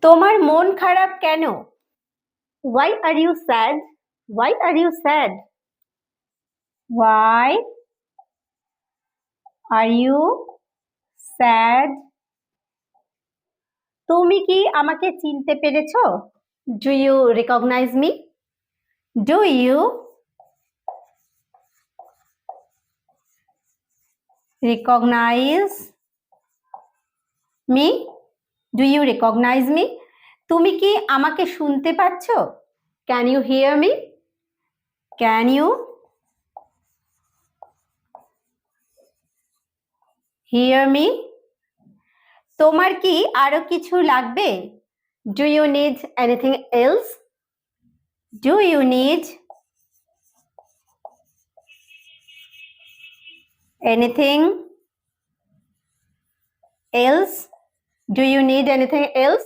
তোমার মন খারাপ কেন? Why are you sad? Why are you sad? Why are you sad? তুমি কি আমাকে চিনতে পেরেছো? Do you recognize me? Do you recognize me? Do you recognize me? তুমি কি আমাকে শুনতে পাচ্ছো? Can you hear me? Can you hear me? তোমার কি আরো কিছু লাগবে? Do you need anything else? Do you need anything else? Do you need anything else?